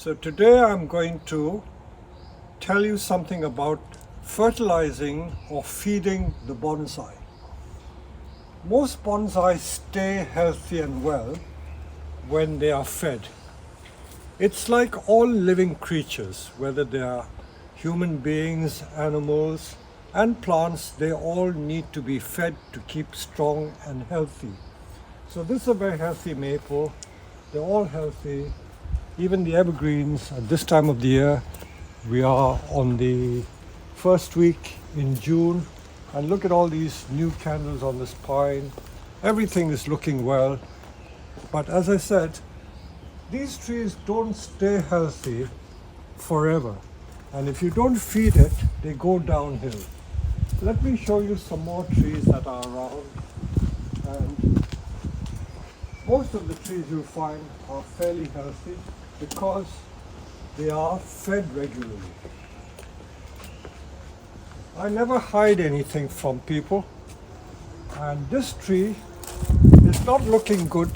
So today I'm going to tell you something about fertilizing or feeding the bonsai. Most bonsai stay healthy and well when they are fed. It's like all living creatures, whether they are human beings, animals, and plants, they all need to be fed to keep strong and healthy. So this is a very healthy maple. They're all healthy. Even the evergreens at this time of the year. We are on the first week in June, and look at all these new candles on this pine. Everything is looking well. But as I said, these trees don't stay healthy forever. And if you don't feed it, they go downhill. Let me show you some more trees that are around. And most of the trees you'll find are fairly healthy because they are fed regularly. I never hide anything from people, and this tree is not looking good,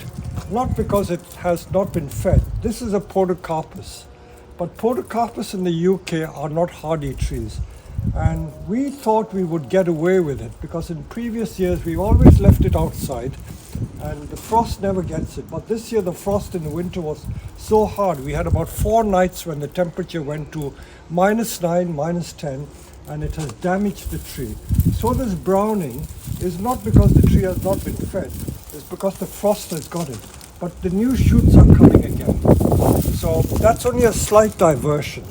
not because it has not been fed. This is a podocarpus, but podocarpus in the UK are not hardy trees, and we thought we would get away with it because in previous years we always left it outside and the frost never gets it. But this year the frost in the winter was so hard. We had about 4 nights when the temperature went to -9, -10, and it has damaged the tree. So this browning is not because the tree has not been fed, it's because the frost has got it. But the new shoots are coming again. So that's only a slight diversion.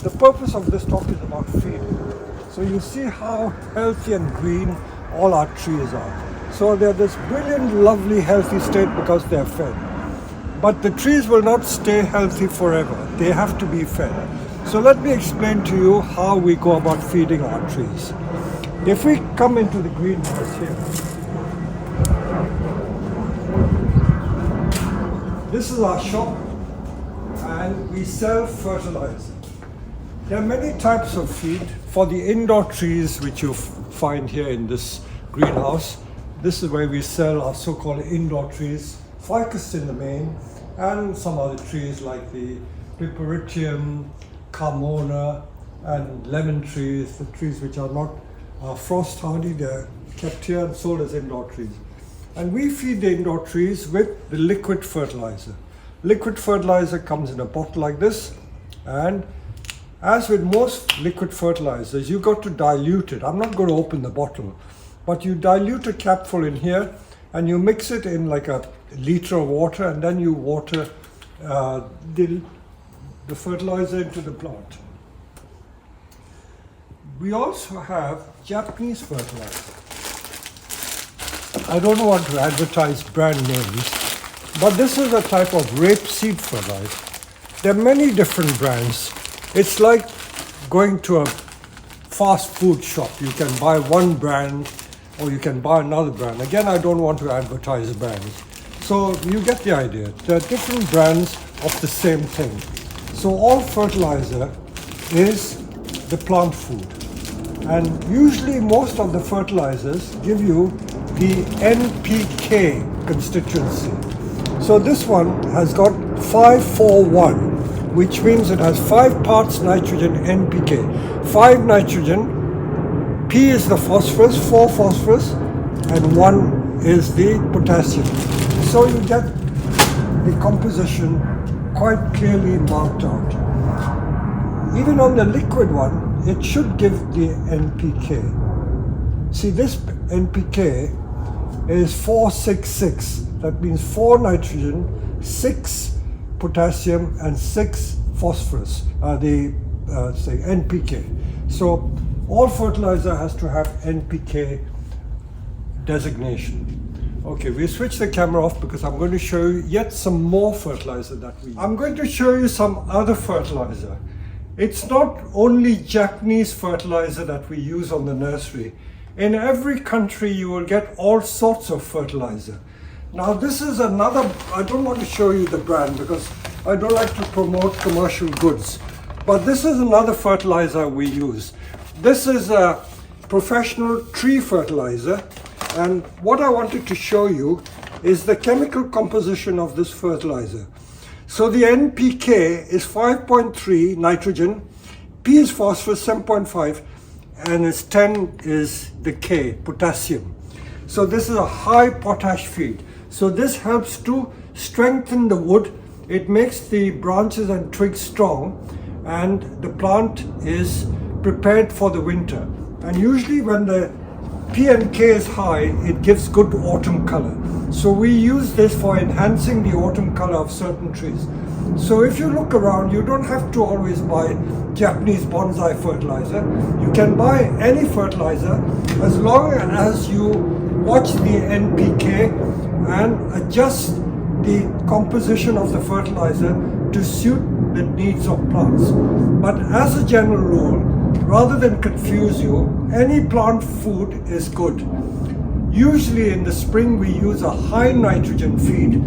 The purpose of this talk is about feeding. So you see how healthy and green all our trees are. So they're this brilliant, lovely, healthy state because they're fed. But the trees will not stay healthy forever. They have to be fed. So let me explain to you how we go about feeding our trees. If we come into the greenhouse here, this is our shop and we sell fertilizer. There are many types of feed for the indoor trees which you find here in this greenhouse. This is where we sell our so-called indoor trees, ficus in the main, and some other trees like the Piperitium, Carmona, and lemon trees, the trees which are not frost hardy. They're kept here and sold as indoor trees. And we feed the indoor trees with the liquid fertilizer. Liquid fertilizer comes in a bottle like this, and as with most liquid fertilizers, you got to dilute it. I'm not going to open the bottle, but you dilute a capful in here and you mix it in like a liter of water, and then you water the fertilizer into the plant. We also have Japanese fertilizer. I don't want to advertise brand names, but this is a type of rapeseed fertilizer. There are many different brands. It's like going to a fast food shop. You can buy one brand or you can buy another brand. Again, I don't want to advertise brands. So you get the idea. There are different brands of the same thing. So all fertilizer is the plant food. And usually most of the fertilizers give you the NPK constituency. So this one has got 541, which means it has 5 parts nitrogen NPK. 5 nitrogen, P is the phosphorus, 4 phosphorus, and 1 is the potassium. So you get the composition quite clearly marked out. Even on the liquid one, it should give the NPK. See, this NPK is 466. That means 4 nitrogen, 6 potassium, and 6 phosphorus, say NPK. So all fertilizer has to have NPK designation. Okay, we switch the camera off because I'm going to show you yet some more fertilizer that we use. I'm going to show you some other fertilizer. It's not only Japanese fertilizer that we use on the nursery. In every country you will get all sorts of fertilizer. Now this is another, I don't want to show you the brand because I don't like to promote commercial goods, but this is another fertilizer we use. This is a professional tree fertilizer, and what I wanted to show you is the chemical composition of this fertilizer. So the NPK is 5.3 nitrogen, P is phosphorus 7.5, and its 10 is the K, potassium. So this is a high potash feed. So this helps to strengthen the wood. It makes the branches and twigs strong, and the plant is prepared for the winter. And usually when the P and K is high, it gives good autumn color. So we use this for enhancing the autumn color of certain trees. So if you look around, you don't have to always buy Japanese bonsai fertilizer. You can buy any fertilizer as long as you watch the NPK and adjust the composition of the fertilizer to suit the needs of plants. But as a general rule, rather than confuse you, any plant food is good. Usually in the spring we use a high nitrogen feed.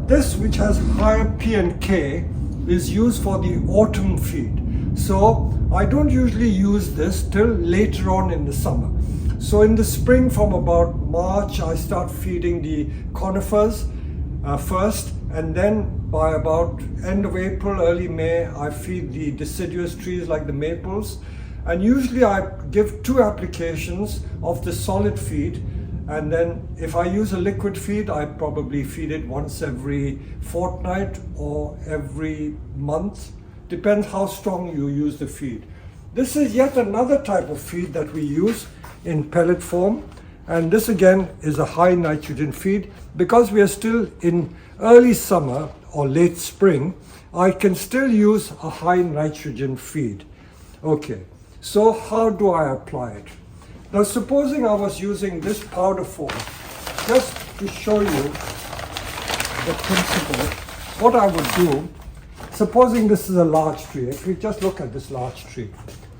This, which has higher P and K, is used for the autumn feed. So I don't usually use this till later on in the summer. So in the spring, from about March, I start feeding the conifers first, and then by about end of April, early May, I feed the deciduous trees like the maples. And usually I give 2 applications of the solid feed, and then if I use a liquid feed, I probably feed it once every fortnight or every month. Depends how strong you use the feed. This is yet another type of feed that we use in pellet form, and this again is a high nitrogen feed. Because we are still in early summer or late spring, I can still use a high nitrogen feed. Okay, so how do I apply it? Now supposing I was using this powder form, just to show you the principle, what I would do, supposing this is a large tree, if you just look at this large tree,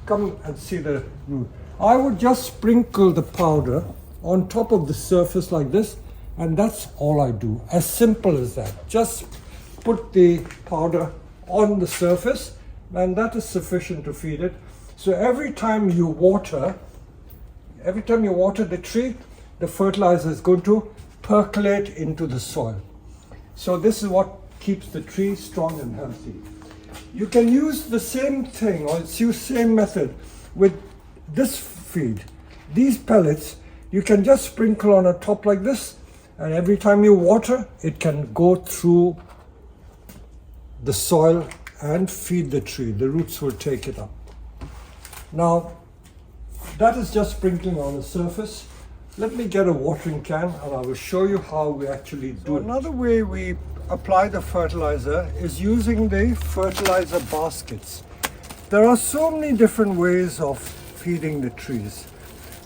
come and see the root. I would just sprinkle the powder on top of the surface like this, and that's all I do. As simple as that. Just put the powder on the surface, and that is sufficient to feed it. So every time you water the tree, the fertilizer is going to percolate into the soil. So this is what keeps the tree strong and healthy. You can use the same thing, or use same method with this feed. These pellets, you can just sprinkle on a top like this, and every time you water, it can go through the soil and feed the tree. The roots will take it up. Now, that is just sprinkling on the surface. Let me get a watering can and I will show you how we actually do it. Another way we apply the fertilizer is using the fertilizer baskets. There are so many different ways of feeding the trees.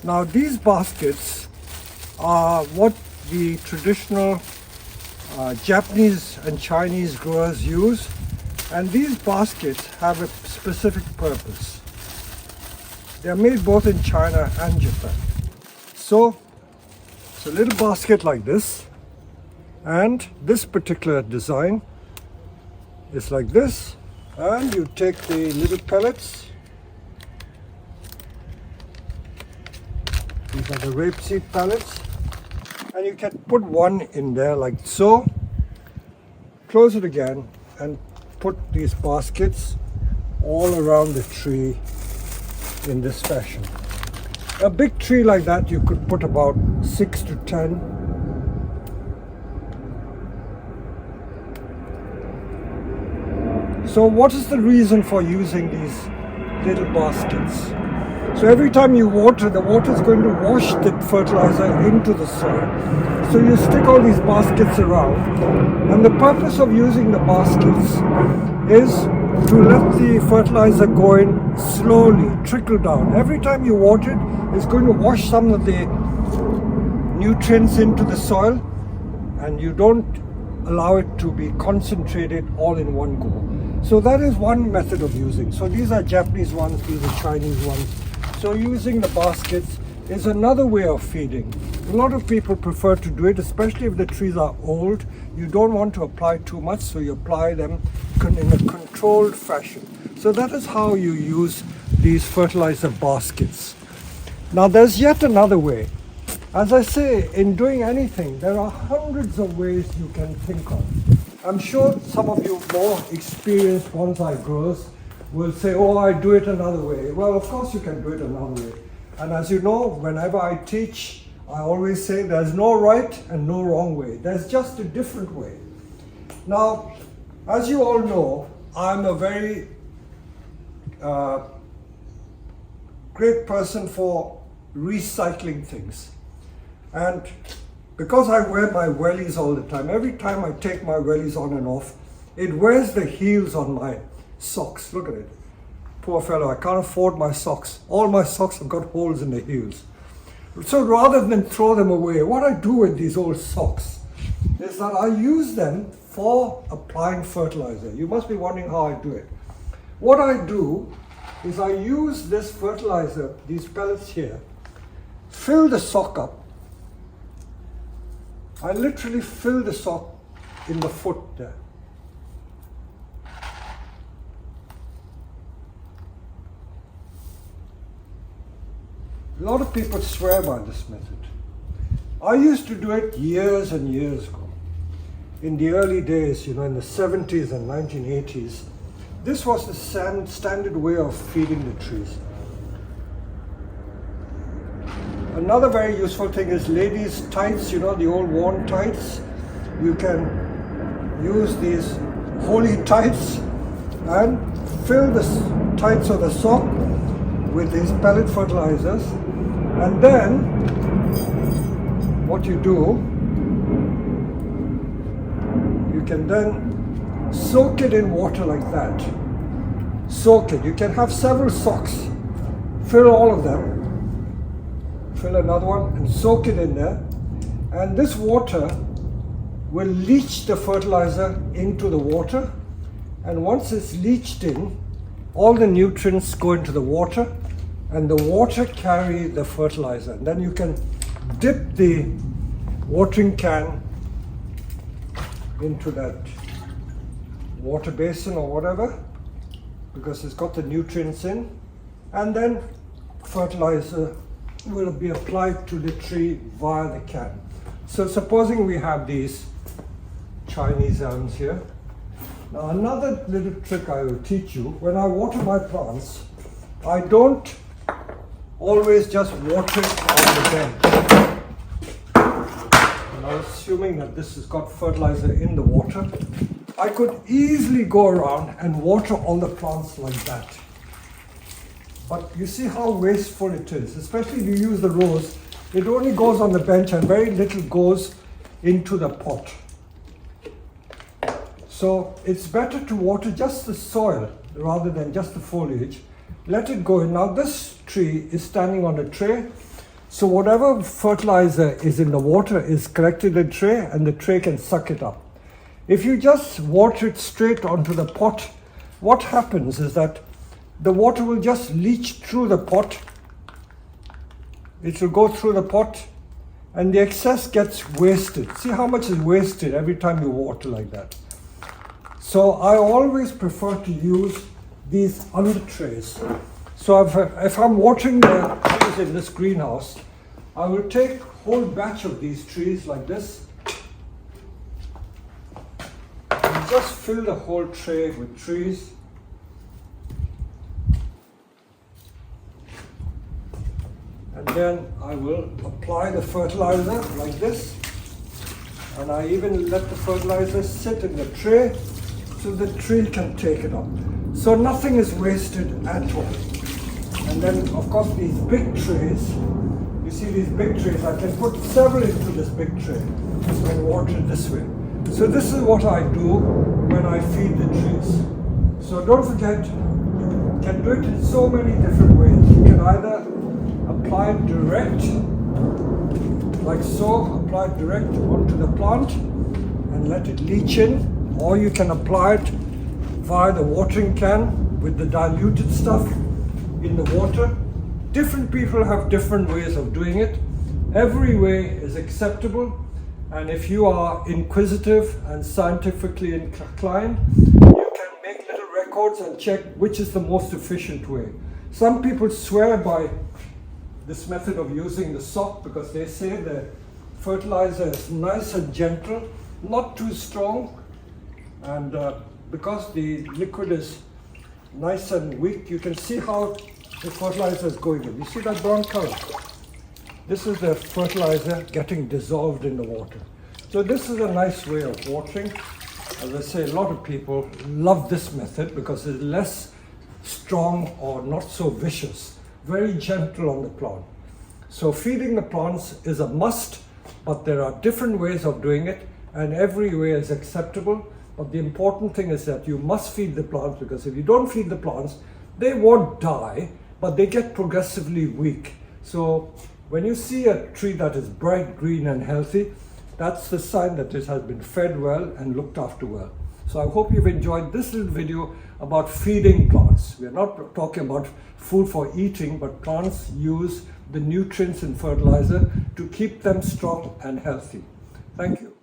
Now these baskets are what the traditional Japanese and Chinese growers use, and these baskets have a specific purpose. They are made both in China and Japan. So it's a little basket like this, and this particular design is like this, and you take the little pellets. These are the rapeseed pellets, and you can put one in there like so, close it again, and put these baskets all around the tree in this fashion. A big tree like that, you could put about 6 to 10. So what is the reason for using these little baskets? So every time you water, the water is going to wash the fertilizer into the soil. So you stick all these baskets around, and the purpose of using the baskets is to let the fertilizer go in slowly, trickle down. Every time you water it, it's going to wash some of the nutrients into the soil, and you don't allow it to be concentrated all in one go. So that is one method of using. So these are Japanese ones, these are Chinese ones. So using the baskets is another way of feeding. A lot of people prefer to do it, especially if the trees are old. You don't want to apply too much, so you apply them in a controlled fashion. So that is how you use these fertilizer baskets. Now there's yet another way. As I say, in doing anything, there are hundreds of ways you can think of. I'm sure some of you more experienced bonsai growers will say, oh, I do it another way. Well, of course you can do it another way. And as you know, whenever I teach, I always say there's no right and no wrong way. There's just a different way. Now, as you all know, I'm a very great person for recycling things. And because I wear my wellies all the time, every time I take my wellies on and off, it wears the heels on my socks. Look at it. Poor fellow, I can't afford my socks. All my socks have got holes in the heels. So rather than throw them away, what I do with these old socks is that I use them for applying fertilizer. You must be wondering how I do it. What I do is I use this fertilizer, these pellets here, fill the sock up. I literally fill the sock in the foot there. A lot of people swear by this method. I used to do it years and years ago. In the early days, in the 70s and 1980s, this was the standard way of feeding the trees. Another very useful thing is ladies' tights, the old worn tights. You can use these holy tights and fill the tights of the sock with these pellet fertilizers. And then what you do, you can then soak it in water like that. Soak it. You can have several socks. Fill all of them. Fill another one and soak it in there. And this water will leach the fertilizer into the water. And once it's leached in, all the nutrients go into the water and the water carry the fertilizer. And then you can dip the watering can into that water basin or whatever, because it's got the nutrients in, and then fertilizer will be applied to the tree via the can. So supposing we have these Chinese elms here. Now another little trick I will teach you, when I water my plants, I don't always just water it on the bench. And I'm assuming that this has got fertilizer in the water. I could easily go around and water all the plants like that. But you see how wasteful it is, especially if you use the rose. It only goes on the bench and very little goes into the pot. So it's better to water just the soil rather than just the foliage. Let it go in. Now this tree is standing on a tray, so whatever fertilizer is in the water is collected in the tray and the tray can suck it up. If you just water it straight onto the pot, what happens is that the water will just leach through the pot. It will go through the pot and the excess gets wasted. See how much is wasted every time you water like that. So I always prefer to use these under trays. So if I'm watering the trees in this greenhouse, I will take a whole batch of these trees like this and just fill the whole tray with trees. And then I will apply the fertilizer like this, and I even let the fertilizer sit in the tray so the tree can take it up. So nothing is wasted at all. And then of course these big trays, you see these big trays, I can put several into this big tray and water it this way. So this is what I do when I feed the trees. So don't forget, you can do it in so many different ways. You can either apply it direct, like so, apply it direct onto the plant and let it leach in, or you can apply it via the watering can with the diluted stuff in the water. Different people have different ways of doing it. Every way is acceptable, and if you are inquisitive and scientifically inclined, you can make little records and check which is the most efficient way. Some people swear by this method of using the sock because they say the fertilizer is nice and gentle, not too strong, And because the liquid is nice and weak, you can see how the fertilizer is going in. You see that brown color? This is the fertilizer getting dissolved in the water. So this is a nice way of watering. As I say, a lot of people love this method because it's less strong or not so vicious, very gentle on the plant. So feeding the plants is a must, but there are different ways of doing it, and every way is acceptable. But the important thing is that you must feed the plants, because if you don't feed the plants, they won't die, but they get progressively weak. So when you see a tree that is bright green and healthy, that's the sign that it has been fed well and looked after well. So I hope you've enjoyed this little video about feeding plants. We're not talking about food for eating, but plants use the nutrients in fertilizer to keep them strong and healthy. Thank you.